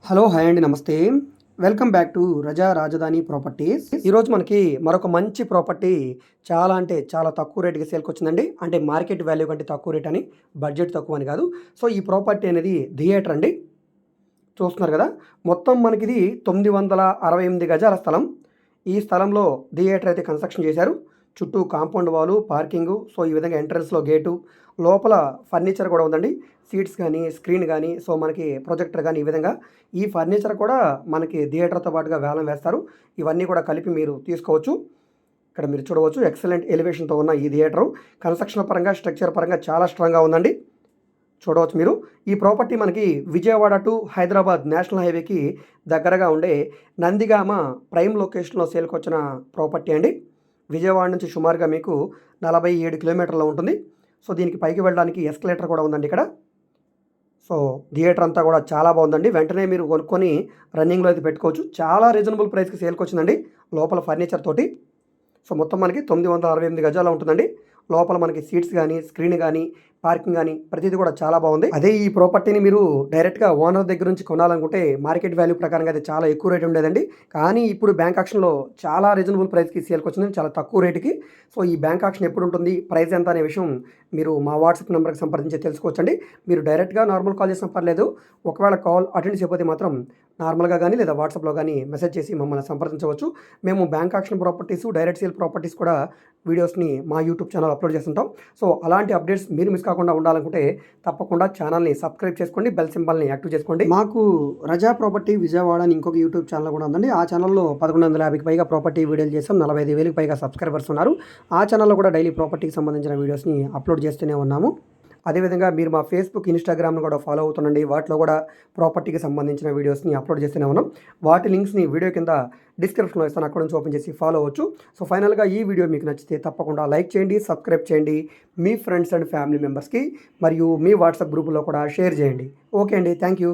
Hello hi అండి నమస్తే. Welcome back to రజా రాజధాని ప్రాపర్టీస్. ఈరోజు మనకి మరొక మంచి ప్రాపర్టీ చాలా అంటే చాలా తక్కువ రేటుకి సేల్కొచ్చిందండి. అంటే మార్కెట్ వాల్యూ కంటే తక్కువ రేట్ అని, బడ్జెట్ తక్కువ అని కాదు. సో ఈ ప్రాపర్టీ అనేది థియేటర్ అండి. చూస్తున్నారు కదా, మొత్తం మనకిది 968 గజాల స్థలం. ఈ స్థలంలో థియేటర్ అయితే కన్స్ట్రక్షన్ చేశారు. చుట్టూ కాంపౌండ్ వాలు, పార్కింగు, సో ఈ విధంగా ఎంట్రన్స్లో గేటు, లోపల ఫర్నిచర్ కూడా ఉందండి. సీట్స్ కానీ, స్క్రీన్ కానీ, సో మనకి ప్రొజెక్టర్ కానీ, ఈ విధంగా ఈ ఫర్నిచర్ కూడా మనకి థియేటర్తో పాటుగా వేలం వేస్తారు. ఇవన్నీ కూడా కలిపి మీరు తీసుకోవచ్చు. ఇక్కడ మీరు చూడవచ్చు ఎక్సలెంట్ ఎలివేషన్తో ఉన్న ఈ థియేటరు కన్స్ట్రక్షన్ పరంగా, స్ట్రక్చర్ పరంగా చాలా స్ట్రాంగ్గా ఉందండి. చూడవచ్చు మీరు. ఈ ప్రాపర్టీ మనకి విజయవాడ టు హైదరాబాద్ నేషనల్ హైవేకి దగ్గరగా ఉండే నందిగామ ప్రైమ్ లొకేషన్లో సేల్కొచ్చిన ప్రాపర్టీ అండి. విజయవాడ నుంచి సుమారుగా మీకు 47 కిలోమీటర్లో ఉంటుంది. సో దీనికి పైకి వెళ్ళడానికి ఎస్కలేటర్ కూడా ఉందండి ఇక్కడ. సో థియేటర్ అంతా కూడా చాలా బాగుందండి. వెంటనే మీరు కొనుక్కొని రన్నింగ్లో అయితే పెట్టుకోవచ్చు. చాలా రీజనబుల్ ప్రైస్కి సేల్కొచ్చిందండి లోపల ఫర్నిచర్ తోటి. సో మొత్తం మనకి 968 గజాలు ఉంటుందండి. లోపల మనకి సీట్స్ కానీ, స్క్రీన్ కానీ, పార్కింగ్ కానీ ప్రతిదీ కూడా చాలా బాగుంది. అదే ఈ ప్రాపర్టీని మీరు డైరెక్ట్గా ఓనర్ దగ్గర నుంచి కొనాలనుకుంటే మార్కెట్ వాల్యూ ప్రకారంగా అయితే చాలా ఎక్కువ రేట్ ఉండేదండి. కానీ ఇప్పుడు బ్యాంక్ ఆక్షన్లో చాలా రీజనబుల్ ప్రైస్కి సేల్కొచ్చింది, చాలా తక్కువ రేటుకి. సో ఈ బ్యాంక్ ఆక్షన్ ఎప్పుడు ఉంటుంది, ప్రైస్ ఎంత అనే విషయం మీరు మా వాట్సాప్ నెంబర్కి సంప్రదించి తెలుసుకోవచ్చండి. మీరు డైరెక్ట్గా నార్మల్ కాల్ చేసిన పర్లేదు. ఒకవేళ కాల్ అటెండ్ చేయకపోతే మాత్రం నార్మల్గా కానీ లేదా వాట్సాప్లో కానీ మెసేజ్ చేసి మమ్మల్ని సంప్రదించవచ్చు. మేము bank auction properties, direct sale properties కూడా వీడియోస్ని మా యూట్యూబ్ ఛానల్ అప్లోడ్ చేస్తుంటాం. సో అలాంటి అప్డేట్స్ మీరు మిస్ కాకుండా ఉండాలనుకుంటే తప్పకుండా ఛానల్ని సబ్స్క్రైబ్ చేసుకోండి, బెల్ సింబల్ని యాక్టివ్ చేసుకోండి. మాకు రజా ప్రాపర్టీ విజయవాడ అని ఇంకొక యూట్యూబ్ ఛానల్ కూడా ఉందండి. ఆ ఛానల్లో 1150కి పైగా ప్రాపర్టీ వీడియోలు చేసాం. 45,000కి పైగా సబ్స్క్రైబర్స్ ఉన్నారు. ఆ ఛానల్లో కూడా డైలీ ప్రాపర్టీకి సంబంధించిన వీడియోస్ని అప్లోడ్ చేస్తూనే ఉన్నాము. అదేవిధంగా మీరు మా ఫేస్బుక్, ఇన్స్టాగ్రామ్ను కూడా ఫాలో అవుతుండండి. వాటిలో కూడా ప్రాపర్టీకి సంబంధించిన వీడియోస్ని అప్లోడ్ చేస్తూనే ఉన్నాం. వాటి లింక్స్ని వీడియో కింద డిస్క్రిప్షన్లో ఇస్తాను, అక్కడ నుంచి ఓపెన్ చేసి ఫాలో అవ్వచ్చు. సో ఫైనల్గా ఈ వీడియో మీకు నచ్చితే తప్పకుండా లైక్ చేయండి, సబ్స్క్రైబ్ చేయండి, మీ ఫ్రెండ్స్ అండ్ ఫ్యామిలీ మెంబర్స్కి మరియు మీ వాట్సాప్ గ్రూపులో కూడా షేర్ చేయండి. ఓకే అండి, థ్యాంక్ యూ.